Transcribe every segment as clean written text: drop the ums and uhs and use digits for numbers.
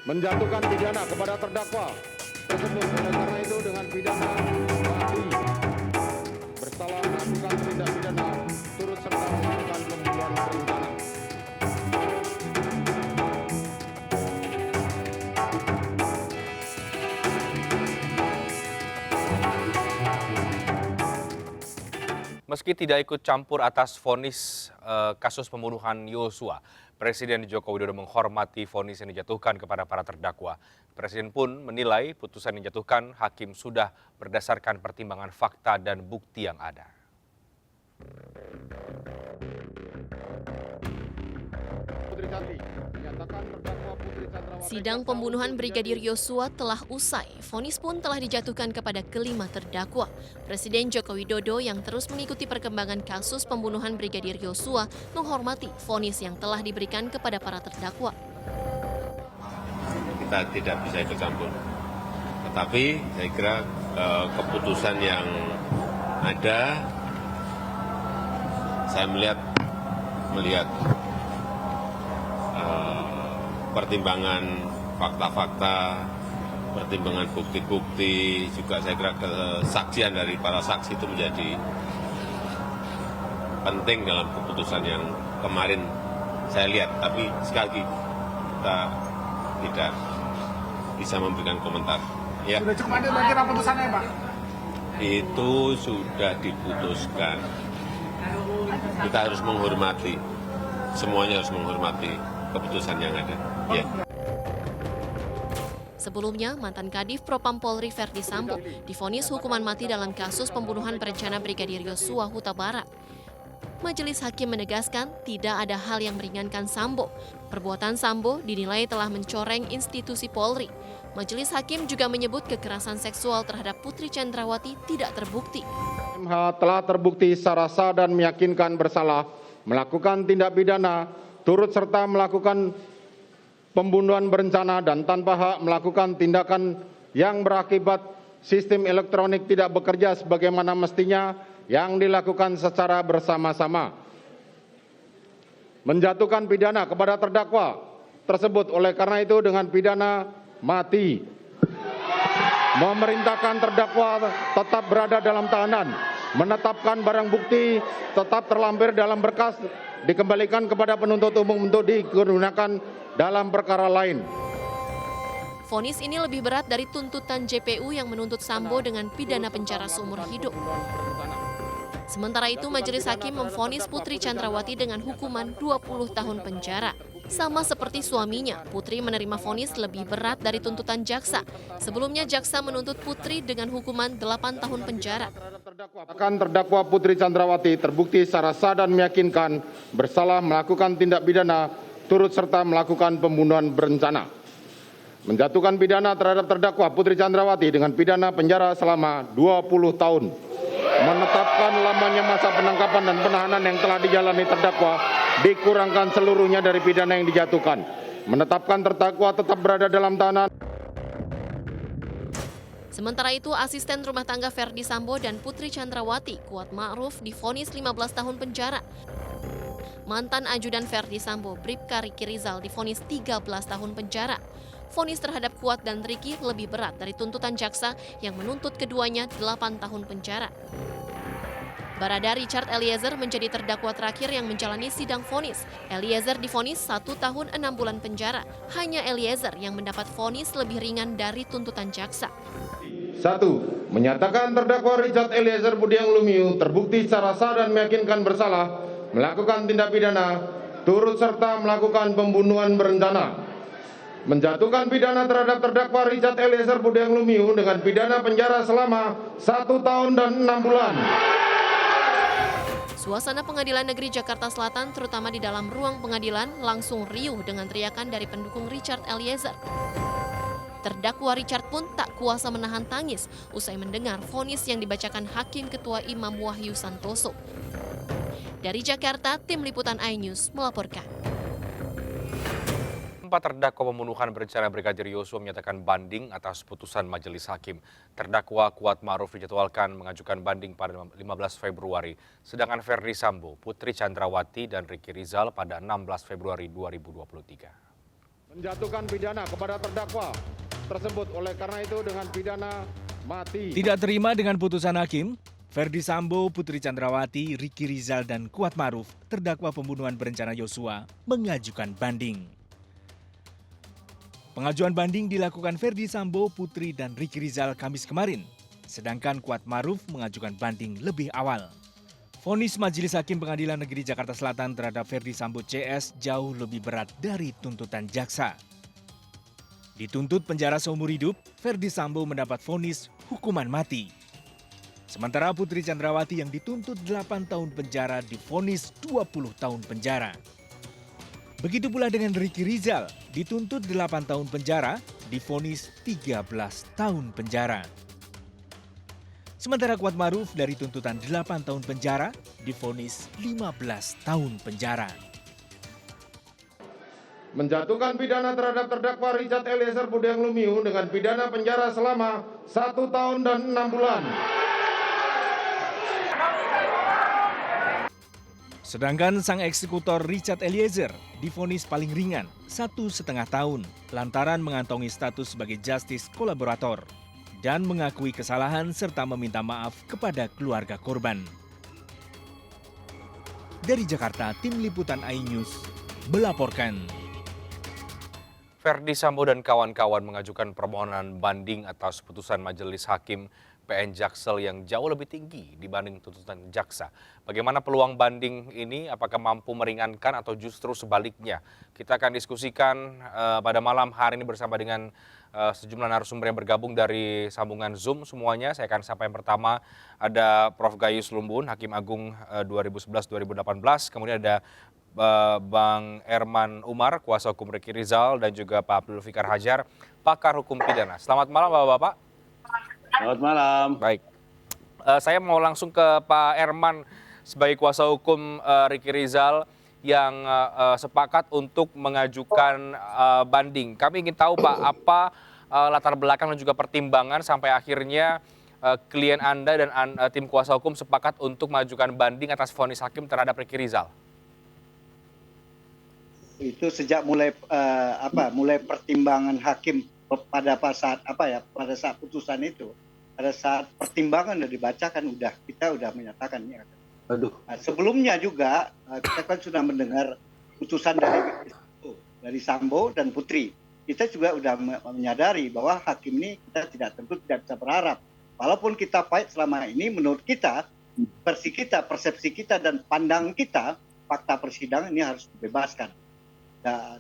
menjatuhkan pidana kepada terdakwa tersebut. Oleh karena itu dengan pidana mati bersalah melakukan tindak pidana turut serta melakukan pembunuhan berencana. Meski tidak ikut campur atas vonis kasus pembunuhan Yosua, Presiden Joko Widodo menghormati vonis yang dijatuhkan kepada para terdakwa. Presiden pun menilai putusan yang dijatuhkan hakim sudah berdasarkan pertimbangan fakta dan bukti yang ada. Sidang pembunuhan Brigadir Yosua telah usai. Vonis pun telah dijatuhkan kepada kelima terdakwa. Presiden Joko Widodo yang terus mengikuti perkembangan kasus pembunuhan Brigadir Yosua menghormati vonis yang telah diberikan kepada para terdakwa. Kita tidak bisa ikut campur. Tetapi saya kira keputusan yang ada, saya melihat pertimbangan fakta-fakta, pertimbangan bukti-bukti, juga saya kira kesaksian dari para saksi itu menjadi penting dalam keputusan yang kemarin saya lihat. Tapi sekali lagi kita tidak bisa memberikan komentar. Ya. Sudah cukup adil bagi putusannya, Pak? Itu sudah diputuskan. Kita harus menghormati, semuanya harus menghormati keputusan yang ada. Ya. Sebelumnya, mantan Kadif Propam Polri Verdi Sambo divonis hukuman mati dalam kasus pembunuhan berencana Brigadir Yosua Huta Barat. Majelis Hakim menegaskan tidak ada hal yang meringankan Sambo. Perbuatan Sambo dinilai telah mencoreng institusi Polri. Majelis Hakim juga menyebut kekerasan seksual terhadap Putri Chandrawati tidak terbukti. MH telah terbukti secara sah dan meyakinkan bersalah melakukan tindak pidana turut serta melakukan pembunuhan berencana dan tanpa hak melakukan tindakan yang berakibat sistem elektronik tidak bekerja sebagaimana mestinya yang dilakukan secara bersama-sama. Menjatuhkan pidana kepada terdakwa tersebut oleh karena itu dengan pidana mati. Memerintahkan terdakwa tetap berada dalam tahanan, menetapkan barang bukti tetap terlampir dalam berkas dikembalikan kepada penuntut umum untuk digunakan dalam perkara lain. Vonis ini lebih berat dari tuntutan JPU yang menuntut Sambo dengan pidana penjara seumur hidup. Sementara itu, Majelis Hakim memvonis Putri Chandrawati dengan hukuman 20 tahun penjara. Sama seperti suaminya, Putri menerima vonis lebih berat dari tuntutan jaksa. Sebelumnya, jaksa menuntut Putri dengan hukuman 8 tahun penjara. Terdakwa Putri Chandrawati terbukti secara sah dan meyakinkan bersalah melakukan tindak pidana turut serta melakukan pembunuhan berencana. Menjatuhkan pidana terhadap terdakwa Putri Chandrawati dengan pidana penjara selama 20 tahun. Menetapkan lamanya masa penangkapan dan penahanan yang telah dijalani terdakwa dikurangkan seluruhnya dari pidana yang dijatuhkan. Menetapkan terdakwa tetap berada dalam tahanan. Sementara itu, asisten rumah tangga Verdi Sambo dan Putri Chandrawati, Kuat Ma'ruf, divonis 15 tahun penjara. Mantan ajudan Verdi Sambo, Bribka Riki Rizal, divonis 13 tahun penjara. Vonis terhadap Kuat dan Riki lebih berat dari tuntutan jaksa yang menuntut keduanya 8 tahun penjara. Barada Richard Eliezer menjadi terdakwa terakhir yang menjalani sidang vonis. Eliezer divonis 1 tahun 6 bulan penjara. Hanya Eliezer yang mendapat vonis lebih ringan dari tuntutan jaksa. 1. Menyatakan terdakwa Richard Eliezer Budiang Lumiu terbukti secara sah dan meyakinkan bersalah melakukan tindak pidana turut serta melakukan pembunuhan berencana. Menjatuhkan pidana terhadap terdakwa Richard Eliezer Budiang Lumiu dengan pidana penjara selama 1 tahun dan 6 bulan. Suasana Pengadilan Negeri Jakarta Selatan, terutama di dalam ruang pengadilan, langsung riuh dengan teriakan dari pendukung Richard Eliezer. Terdakwa Richard pun tak kuasa menahan tangis usai mendengar vonis yang dibacakan Hakim Ketua Imam Wahyu Santoso. Dari Jakarta, Tim Liputan iNews melaporkan. 4 terdakwa pembunuhan berencana Brigadir Yosua menyatakan banding atas putusan majelis hakim. Terdakwa Kuat Ma'ruf dijadwalkan mengajukan banding pada 15 Februari, sedangkan Verdi Sambo, Putri Chandrawati, dan Riki Rizal pada 16 Februari 2023. menjatuhkan pidana kepada terdakwa tersebut. Oleh karena itu dengan pidana mati. Tidak terima dengan putusan hakim, Ferdi Sambo, Putri Chandrawati, Ricky Rizal, dan Kuat Maruf, terdakwa pembunuhan berencana Yosua, mengajukan banding. Pengajuan banding dilakukan Ferdi Sambo, Putri, dan Ricky Rizal Kamis kemarin, sedangkan Kuat Maruf mengajukan banding lebih awal. Vonis Majelis Hakim Pengadilan Negeri Jakarta Selatan terhadap Ferdi Sambo CS jauh lebih berat dari tuntutan jaksa. Dituntut penjara seumur hidup, Ferdi Sambo mendapat vonis hukuman mati. Sementara Putri Chandrawati yang dituntut 8 tahun penjara divonis 20 tahun penjara. Begitu pula dengan Ricky Rizal, dituntut 8 tahun penjara, divonis 13 tahun penjara. Sementara Kuat Maruf dari tuntutan 8 tahun penjara, divonis 15 tahun penjara. Menjatuhkan pidana terhadap terdakwa Richard Eliezer Budiang Lumiu dengan pidana penjara selama 1 tahun dan 6 bulan. Sedangkan sang eksekutor Richard Eliezer divonis paling ringan 1,5 tahun lantaran mengantongi status sebagai justice kolaborator dan mengakui kesalahan serta meminta maaf kepada keluarga korban. Dari Jakarta, Tim Liputan iNews melaporkan. Ferdi Sambo dan kawan-kawan mengajukan permohonan banding atas putusan Majelis Hakim PN Jaksel yang jauh lebih tinggi dibanding tuntutan jaksa. Bagaimana peluang banding ini? Apakah mampu meringankan atau justru sebaliknya? Kita akan diskusikan pada malam hari ini bersama dengan sejumlah narasumber yang bergabung dari sambungan Zoom semuanya. Saya akan sapa yang pertama, ada Prof. Gayus Lumbun, Hakim Agung 2011-2018. Kemudian ada Bang Erman Umar, kuasa hukum Ricky Rizal, dan juga Pak Abdul Fikar Hajar, pakar hukum pidana. Selamat malam Bapak-Bapak. Selamat malam. Baik, saya mau langsung ke Pak Erman sebagai kuasa hukum Ricky Rizal yang sepakat untuk mengajukan banding. Kami ingin tahu Pak, apa latar belakang dan juga pertimbangan sampai akhirnya klien Anda dan tim kuasa hukum sepakat untuk mengajukan banding atas vonis hakim terhadap Ricky Rizal. Itu sejak mulai mulai pertimbangan hakim pada saat putusan itu, pada saat pertimbangan sudah dibacakan, kita sudah menyatakan ini. Nah, sebelumnya juga kita kan sudah mendengar putusan dari Sambo dan Putri. Kita juga sudah menyadari bahwa hakim ini kita tidak bisa berharap. Walaupun kita pahit selama ini, menurut kita, versi kita, persepsi kita dan pandangan kita, fakta persidangan ini harus dibebaskan.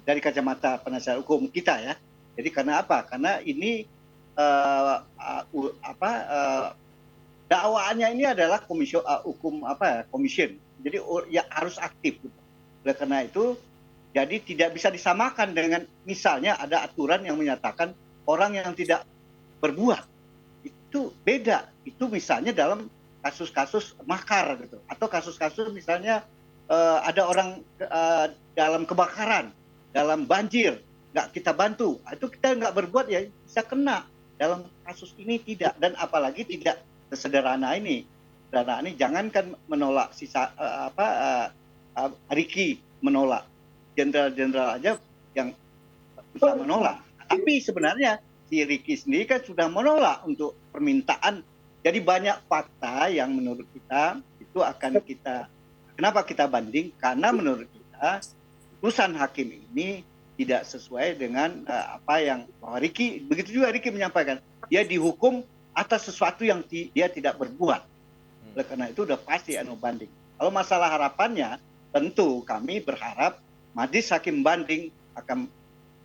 Dari kacamata penasihat hukum kita ya. Jadi karena apa? Karena ini dakwaannya ini adalah komision. Jadi ya harus aktif. Oleh karena itu, jadi tidak bisa disamakan dengan misalnya ada aturan yang menyatakan orang yang tidak berbuat. Itu beda. Itu misalnya dalam kasus-kasus makar gitu, atau kasus-kasus misalnya ada orang dalam kebakaran, dalam banjir, nggak kita bantu, itu kita nggak berbuat ya bisa kena. Dalam kasus ini tidak, dan apalagi tidak sesederhana ini. Sederhana ini jangankan menolak Ricky menolak, jenderal-jenderal aja yang bisa menolak. Tapi sebenarnya si Ricky sendiri kan sudah menolak untuk permintaan. Jadi banyak fakta yang menurut kita itu akan kita. Kenapa kita banding? Karena menurut kita putusan hakim ini tidak sesuai dengan apa yang Ricky, begitu juga Ricky menyampaikan, dia dihukum atas sesuatu yang dia tidak berbuat. Oleh karena itu sudah pasti banding. Kalau masalah harapannya, tentu kami berharap majelis hakim banding akan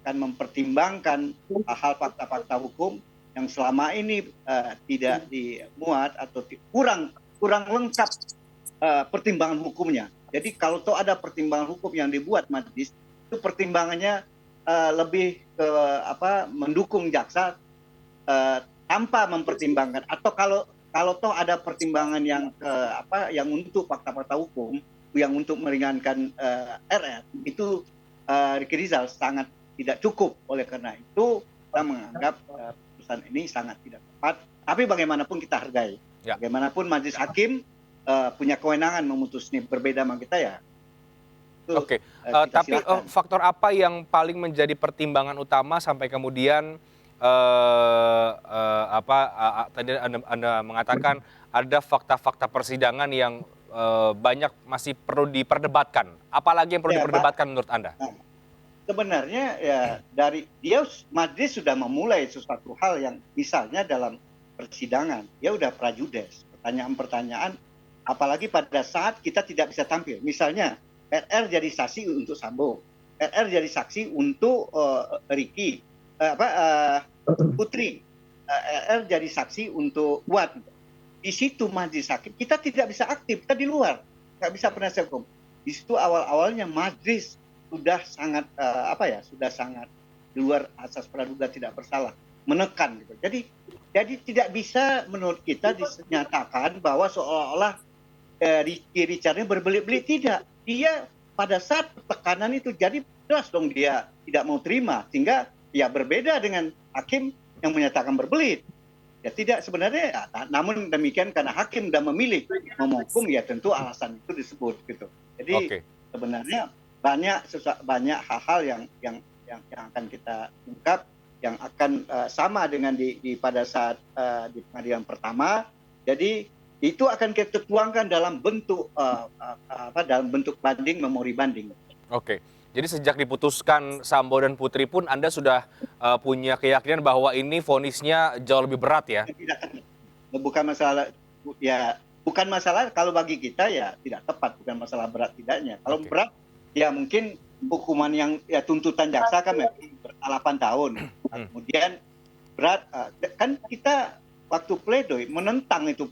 mempertimbangkan hal fakta-fakta hukum yang selama ini tidak dimuat atau kurang lengkap pertimbangan hukumnya. Jadi kalau toh ada pertimbangan hukum yang dibuat majelis, itu pertimbangannya lebih ke mendukung jaksa tanpa mempertimbangkan, atau kalau toh ada pertimbangan yang yang untuk fakta-fakta hukum yang untuk meringankan RR, itu Ricky Rizal sangat tidak cukup. Oleh karena itu kita menganggap putusan ini sangat tidak tepat. Tapi bagaimanapun kita hargai. Ya. Bagaimanapun majelis hakim punya kewenangan memutus ini, berbeda sama kita ya. Itu, Oke, kita tapi silakan. faktor apa yang paling menjadi pertimbangan utama sampai kemudian tadi Anda mengatakan ada fakta-fakta persidangan yang banyak masih perlu diperdebatkan. Apalagi yang perlu Ya, Pak. diperdebatkan menurut Anda? Nah, sebenarnya ya dari dia majelis sudah memulai sesuatu hal yang misalnya dalam persidangan dia udah prajudes, pertanyaan-pertanyaan, apalagi pada saat kita tidak bisa tampil. Misalnya RR jadi saksi untuk Sambo, RR jadi saksi untuk Ricky, Putri, RR jadi saksi untuk Kuat. Di situ majelis hakim kita tidak bisa aktif, kita di luar, nggak bisa penasihat hukum. Di situ awal-awalnya majelis sudah sangat sudah sangat di luar asas praduga tidak bersalah, menekan gitu. Jadi tidak bisa menurut kita dinyatakan bahwa seolah-olah Ricky Richard ini berbelit-belit. Tidak, dia pada saat tekanan itu jadi jelas dong dia tidak mau terima, sehingga ya berbeda dengan hakim yang menyatakan berbelit. Ya tidak sebenarnya, ya, namun demikian karena hakim sudah memilih menghukum, ya tentu alasan itu disebut gitu. Jadi sebenarnya banyak hal-hal yang akan kita ungkap, yang akan sama dengan pada saat di pengadilan pertama. Jadi itu akan kita tuangkan dalam bentuk banding, memori banding. Oke. Jadi sejak diputuskan Sambo dan Putri pun Anda sudah punya keyakinan bahwa ini vonisnya jauh lebih berat ya? Bukan masalah kalau bagi kita ya tidak tepat, bukan masalah berat tidaknya. Kalau berat ya mungkin hukuman yang ya tuntutan jaksa kan 8 tahun. Kemudian berat kan kita waktu pledoi menentang itu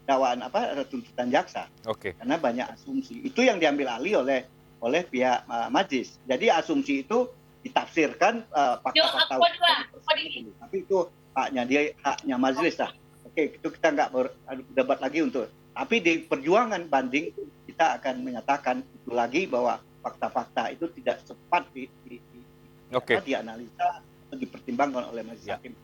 dakwaan tuntutan jaksa. Karena banyak asumsi. Itu yang diambil alih oleh pihak majelis. Jadi asumsi itu ditafsirkan fakta-fakta. Tapi itu haknya majelis lah. Oke, itu kita nggak berdebat lagi untuk. Tapi di perjuangan banding kita akan menyatakan itu lagi bahwa fakta-fakta itu tidak sempat dianalisa atau dipertimbangkan oleh majelis hakim.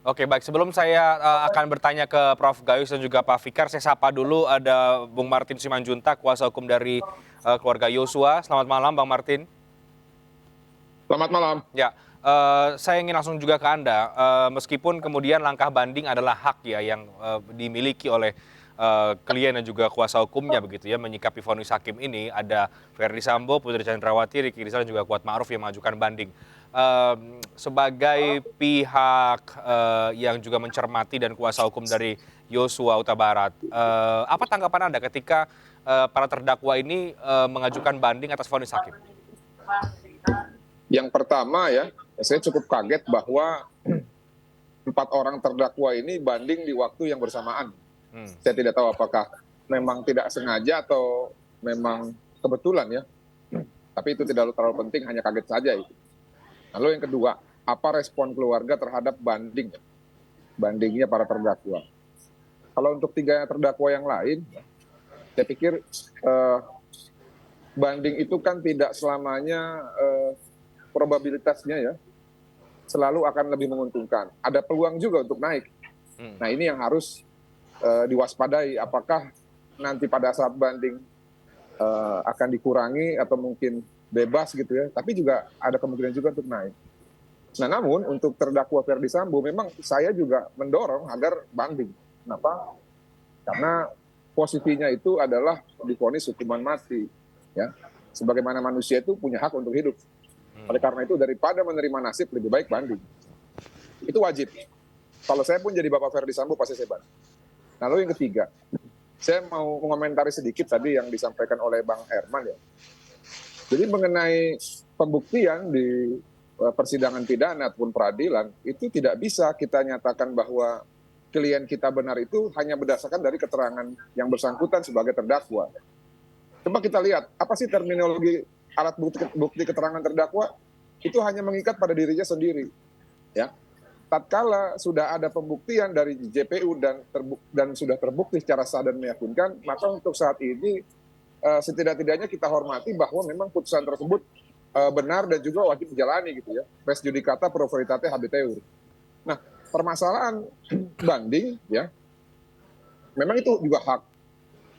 Oke, baik. Sebelum saya akan bertanya ke Prof. Gayus dan juga Pak Fikar, saya sapa dulu ada Bung Martin Simanjuntak, kuasa hukum dari keluarga Yosua. Selamat malam, Bang Martin. Selamat malam. Ya, saya ingin langsung juga ke Anda. Meskipun kemudian langkah banding adalah hak ya yang dimiliki oleh klien dan juga kuasa hukumnya begitu ya, menyikapi vonis hakim ini, ada Ferdi Sambo, Putri Chandrawati, Ricky Rizal dan juga Kuat Ma'ruf yang mengajukan banding. Sebagai pihak yang juga mencermati dan kuasa hukum dari Yosua Huta Barat, apa tanggapan Anda ketika para terdakwa ini mengajukan banding atas vonis hakim? Yang pertama ya, saya cukup kaget bahwa 4 orang terdakwa ini banding di waktu yang bersamaan. Saya tidak tahu apakah memang tidak sengaja atau memang kebetulan ya. Tapi itu tidak terlalu penting, hanya kaget saja itu. Lalu yang kedua, apa respon keluarga terhadap bandingnya para terdakwa? Kalau untuk 3 terdakwa yang lain, saya pikir banding itu kan tidak selamanya probabilitasnya ya selalu akan lebih menguntungkan. Ada peluang juga untuk naik. Nah ini yang harus diwaspadai, apakah nanti pada saat banding akan dikurangi atau mungkin bebas gitu ya, tapi juga ada kemungkinan juga untuk naik. Nah namun untuk terdakwa Ferdi Sambo memang saya juga mendorong agar banding. Kenapa? Karena posisinya itu adalah divonis hukuman mati ya. Sebagaimana manusia itu punya hak untuk hidup. Oleh karena itu daripada menerima nasib lebih baik banding. Itu wajib. Kalau saya pun jadi Bapak Ferdi Sambo pasti saya banding. Lalu yang ketiga, saya mau mengomentari sedikit tadi yang disampaikan oleh Bang Herman ya. Jadi mengenai pembuktian di persidangan pidana ataupun peradilan, itu tidak bisa kita nyatakan bahwa klien kita benar itu hanya berdasarkan dari keterangan yang bersangkutan sebagai terdakwa. Coba kita lihat, apa sih terminologi alat bukti keterangan terdakwa? Itu hanya mengikat pada dirinya sendiri. Ya. Tatkala sudah ada pembuktian dari JPU dan sudah terbukti secara sah dan meyakinkan, maka untuk saat ini setidak-tidaknya kita hormati bahwa memang putusan tersebut benar dan juga wajib dijalani gitu ya. Res judicata pro veritate habeteur. Nah, permasalahan banding ya, memang itu juga hak.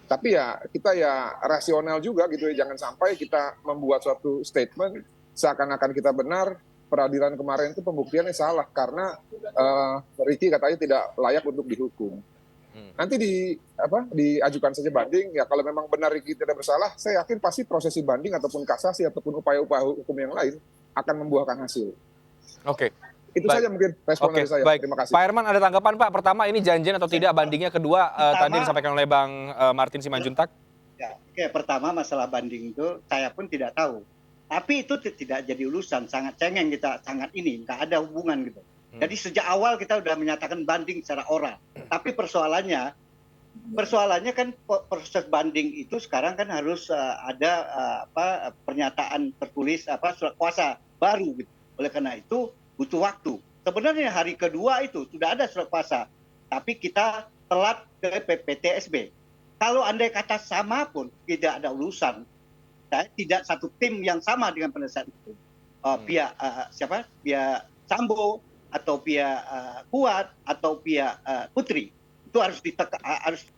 Tapi ya kita ya rasional juga gitu ya, jangan sampai kita membuat suatu statement seakan-akan kita benar, peradilan kemarin itu pembuktiannya salah karena Ricky katanya tidak layak untuk dihukum. Nanti diajukan saja banding, ya kalau memang benar Ricky tidak bersalah, saya yakin pasti prosesi banding ataupun kasasi ataupun upaya-upaya hukum yang lain akan membuahkan hasil. Oke. Itu Baik. saja mungkin respon dari saya. Baik. Terima kasih. Pak Herman ada tanggapan Pak? Pertama ini janjian atau tidak bandingnya, kedua tadi disampaikan oleh Bang Martin Simanjuntak. Ya, oke, pertama masalah banding itu saya pun tidak tahu. Tapi itu tidak jadi urusan, sangat cengeng kita, sangat ini, nggak ada hubungan gitu. Jadi sejak awal kita sudah menyatakan banding secara oral. Tapi persoalannya kan proses banding itu sekarang kan harus ada pernyataan tertulis surat kuasa baru gitu. Oleh karena itu butuh waktu. Sebenarnya hari kedua itu sudah ada surat kuasa, tapi kita telat ke PTSB. Kalau andai kata sama pun tidak ada urusan. Tidak satu tim yang sama dengan pada saat itu. Pihak pihak Sambo atau pihak Kuat atau pihak Putri itu harus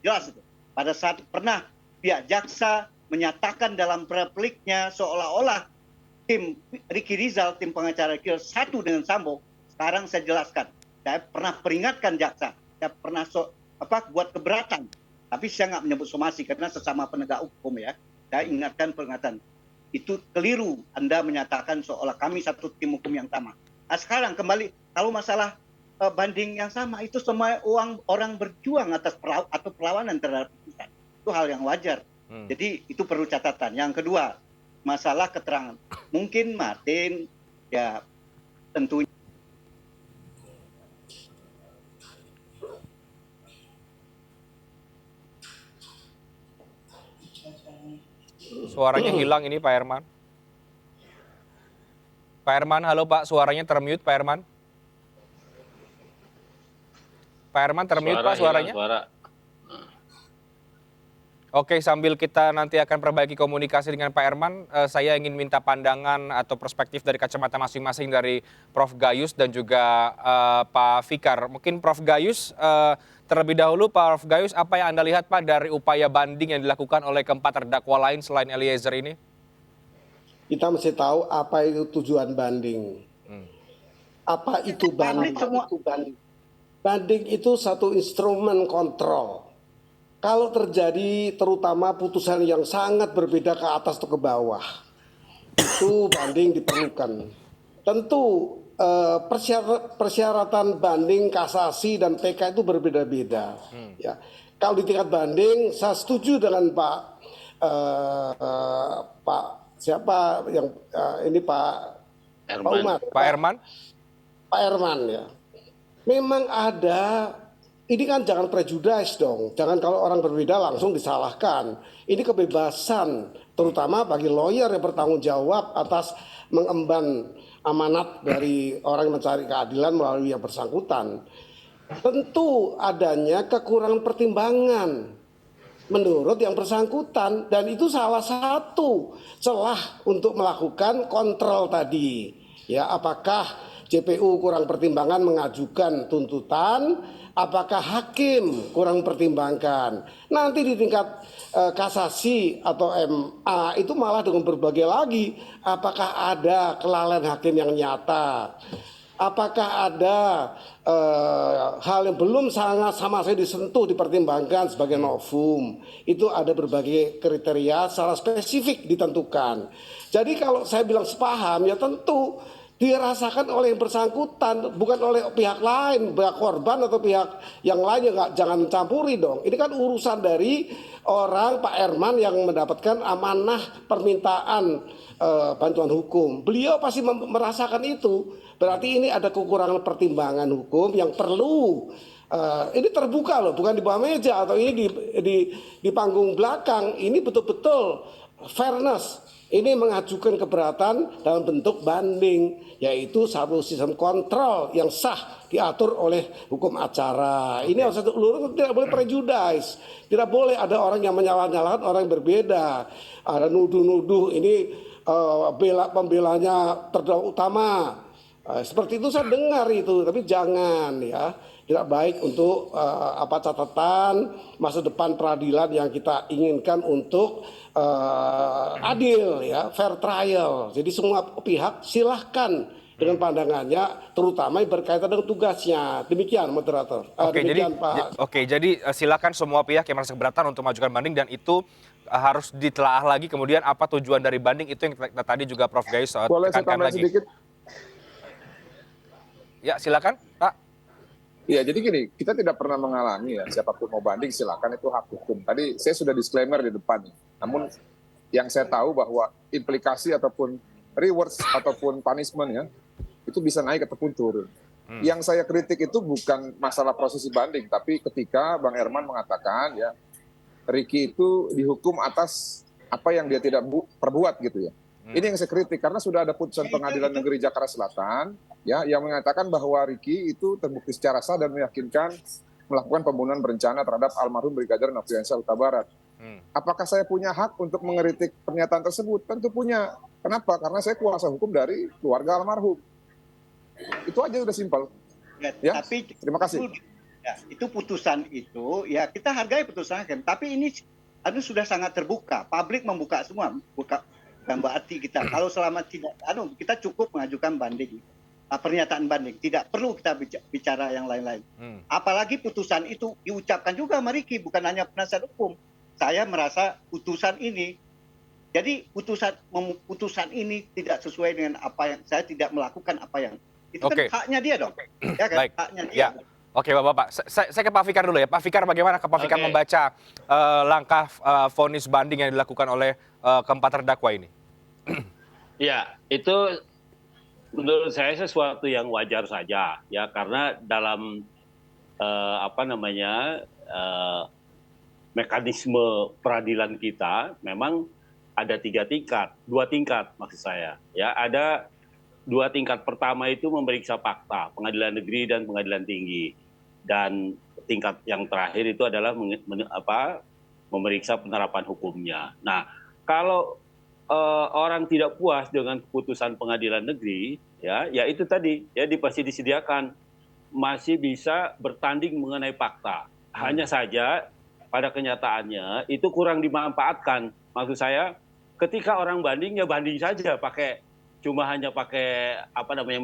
jelas itu. Pada saat pernah pihak jaksa menyatakan dalam repliknya seolah-olah tim Ricky Rizal, tim pengacara Ricky Rizal satu dengan Sambo. Sekarang saya jelaskan, saya pernah peringatkan jaksa, saya pernah buat keberatan, tapi saya nggak menyebut somasi karena sesama penegak hukum ya. Saya ingatkan peringatan, itu keliru Anda menyatakan seolah kami satu tim hukum yang sama. Nah, sekarang kembali, kalau masalah banding yang sama, itu semua orang berjuang atas atau perlawanan terhadap putusan. Itu hal yang wajar. Jadi itu perlu catatan. Yang kedua, masalah keterangan. Mungkin Martin, ya tentunya. Suaranya hilang ini Pak Herman. Pak Herman, halo Pak, suaranya termute Pak Herman. Pak Herman termute Pak suaranya. Oke, sambil kita nanti akan perbaiki komunikasi dengan Pak Herman, saya ingin minta pandangan atau perspektif dari kacamata masing-masing dari Prof. Gayus dan juga Pak Fikar. Mungkin Prof. Gayus, terlebih dahulu Prof. Gayus, apa yang Anda lihat Pak dari upaya banding yang dilakukan oleh keempat terdakwa lain selain Eliezer ini? Kita mesti tahu apa itu tujuan banding. Apa itu banding? Banding itu satu instrumen kontrol. Kalau terjadi terutama putusan yang sangat berbeda ke atas atau ke bawah, itu banding diperlukan. Tentu persyaratan banding, kasasi, dan PK itu berbeda-beda. Ya. Kalau di tingkat banding, saya setuju dengan Pak Umar. Pak Herman? Pak Herman ya. Memang ada. Ini kan jangan prejudice dong, jangan kalau orang berbeda langsung disalahkan. Ini kebebasan, terutama bagi lawyer yang bertanggung jawab atas mengemban amanat dari orang yang mencari keadilan melalui yang bersangkutan. Tentu adanya kekurangan pertimbangan menurut yang bersangkutan, dan itu salah satu celah untuk melakukan kontrol tadi. Ya, apakah JPU kurang pertimbangan mengajukan tuntutan, apakah hakim kurang pertimbangkan. Nanti di tingkat kasasi atau MA itu malah dengan berbagai lagi, apakah ada kelalaian hakim yang nyata, apakah ada hal yang belum sangat sama sekali disentuh dipertimbangkan sebagai novum. Itu ada berbagai kriteria secara spesifik ditentukan. Jadi kalau saya bilang sepaham, ya tentu dirasakan oleh yang bersangkutan, bukan oleh pihak lain, pihak korban atau pihak yang lain. Jangan campuri dong. Ini kan urusan dari orang Pak Herman yang mendapatkan amanah permintaan bantuan hukum. Beliau pasti merasakan itu. Berarti ini ada kekurangan pertimbangan hukum yang perlu. Ini terbuka loh, bukan di bawah meja atau ini di panggung belakang. Ini betul-betul fairness. Ini mengajukan keberatan dalam bentuk banding, yaitu satu sistem kontrol yang sah diatur oleh hukum acara. Ini harus satu lurus, tidak boleh prejudice, tidak boleh ada orang yang menyalah-nyalahkan orang yang berbeda, ada nuduh-nuduh ini pembelanya terdakwa utama. Seperti itu saya dengar itu, tapi jangan ya. tidak baik untuk catatan masa depan peradilan yang kita inginkan untuk adil, ya, fair trial. Jadi semua pihak silahkan dengan pandangannya, terutama yang berkaitan dengan tugasnya. Demikian, moderator. Demikian, Pak. Jadi silakan semua pihak yang merasa keberatan untuk mengajukan banding, dan itu harus ditelaah lagi kemudian apa tujuan dari banding, itu yang tadi juga Prof. Gayus Boleh saya tekankan tambah lagi. sedikit? Ya, silakan, Pak. Iya, jadi gini, kita tidak pernah menghalangi ya, siapapun mau banding silakan, itu hak hukum. Tadi saya sudah disclaimer di depan. Namun yang saya tahu bahwa implikasi ataupun rewards ataupun punishment ya, itu bisa naik ataupun turun. Yang saya kritik itu bukan masalah prosesi banding, tapi ketika Bang Herman mengatakan ya, Ricky itu dihukum atas apa yang dia tidak perbuat gitu ya. Ini yang saya kritik, karena sudah ada putusan Pengadilan Negeri Jakarta Selatan ya yang mengatakan bahwa Ricky itu terbukti secara sah dan meyakinkan melakukan pembunuhan berencana terhadap almarhum Brigadir Nofriansyah Huta Barat. Apakah saya punya hak untuk mengkritik pernyataan tersebut? Tentu punya. Kenapa? Karena saya kuasa hukum dari keluarga almarhum. Itu aja udah simpel. Ya, tapi terima kasih. Itu putusan itu, ya kita hargai putusan hakim. Tapi ini sudah sangat terbuka. Publik membuka semua. Bukan berarti kita kalau selama tidak, kita cukup mengajukan banding, pernyataan banding. Tidak perlu kita bicara yang lain-lain. Apalagi putusan itu diucapkan juga sama Ricky, bukan hanya penasihat hukum. Saya merasa putusan ini, jadi putusan ini tidak sesuai dengan apa yang saya tidak melakukan apa yang itu kan haknya dia dong. Ya kan? Baik. Haknya dia. Ya. Oke, Bapak-Bapak. Saya ke Pak Fikar dulu ya. Pak Fikar, bagaimana Pak Fikar membaca langkah vonis banding yang dilakukan oleh keempat terdakwa ini? Ya, itu menurut saya sesuatu yang wajar saja ya, karena dalam mekanisme peradilan kita memang ada 3 tingkat, 2 tingkat maksud saya. Ya, ada 2 tingkat. Pertama itu memeriksa fakta, pengadilan negeri dan pengadilan tinggi. Dan tingkat yang terakhir itu adalah memeriksa penerapan hukumnya. Nah, kalau orang tidak puas dengan keputusan pengadilan negeri, ya itu tadi, ya pasti disediakan masih bisa bertanding mengenai fakta. Hanya saja pada kenyataannya itu kurang dimanfaatkan. Maksud saya, ketika orang banding ya banding saja hanya pakai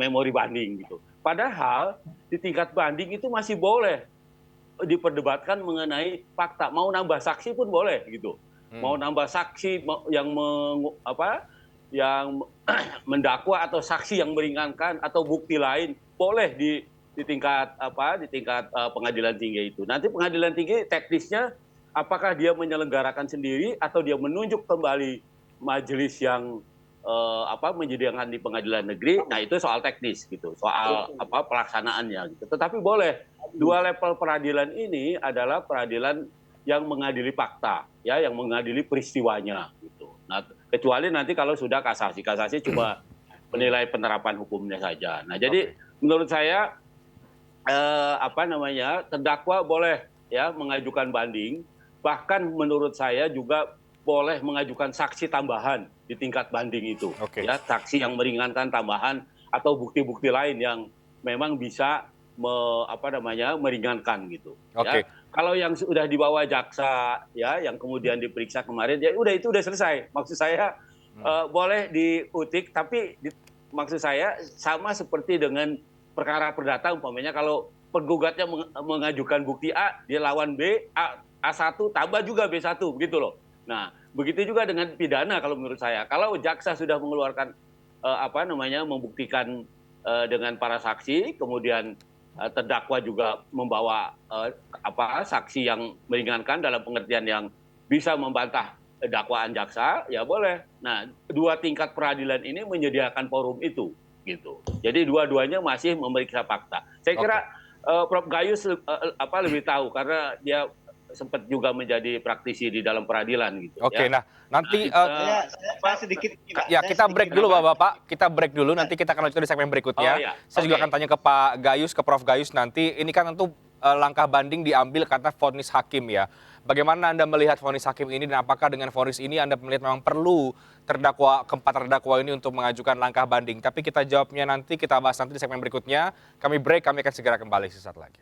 memori banding gitu. Padahal di tingkat banding itu masih boleh diperdebatkan mengenai fakta. Mau nambah saksi pun boleh gitu. Mau nambah saksi yang mendakwa atau saksi yang meringankan atau bukti lain boleh di tingkat pengadilan tinggi itu. Nanti pengadilan tinggi teknisnya apakah dia menyelenggarakan sendiri atau dia menunjuk kembali majelis yang menyediakan di pengadilan negeri. Nah, itu soal teknis gitu, soal pelaksanaannya gitu. Tetapi boleh 2 level peradilan ini adalah peradilan yang mengadili fakta, ya, yang mengadili peristiwanya gitu. Nah, kecuali nanti kalau sudah kasasi cuma menilai penerapan hukumnya saja. Nah, jadi menurut saya terdakwa boleh ya mengajukan banding, bahkan menurut saya juga boleh mengajukan saksi tambahan di tingkat banding itu, ya, saksi yang meringankan tambahan atau bukti-bukti lain yang memang bisa meringankan gitu. Ya. Kalau yang sudah dibawa jaksa, ya, yang kemudian diperiksa kemarin, ya itu udah selesai. Maksud saya boleh diutik, tapi maksud saya sama seperti dengan perkara perdata, umpamanya kalau penggugatnya mengajukan bukti A, dia lawan B, A1 tambah juga B1, begitu loh. Nah, begitu juga dengan pidana kalau menurut saya. Kalau jaksa sudah mengeluarkan membuktikan dengan para saksi, kemudian terdakwa juga membawa saksi yang meringankan dalam pengertian yang bisa membantah dakwaan jaksa, ya boleh. Nah, 2 tingkat peradilan ini menyediakan forum itu, gitu. Jadi dua-duanya masih memeriksa fakta. Saya kira Prof. Gayus lebih tahu karena dia sempat juga menjadi praktisi di dalam peradilan gitu. Nah nanti saya sedikit. Ya, kita break dulu Bapak. Kita break dulu. Nanti kita akan lanjutkan di segmen berikutnya. Saya juga akan tanya ke Pak Gayus, ke Prof. Gayus nanti. Ini kan tentu langkah banding diambil karena vonis hakim ya. Bagaimana Anda melihat vonis hakim ini dan apakah dengan vonis ini Anda melihat memang perlu keempat terdakwa ini untuk mengajukan langkah banding? Tapi kita jawabnya nanti, kita bahas nanti di segmen berikutnya. Kami break, kami akan segera kembali sesaat lagi.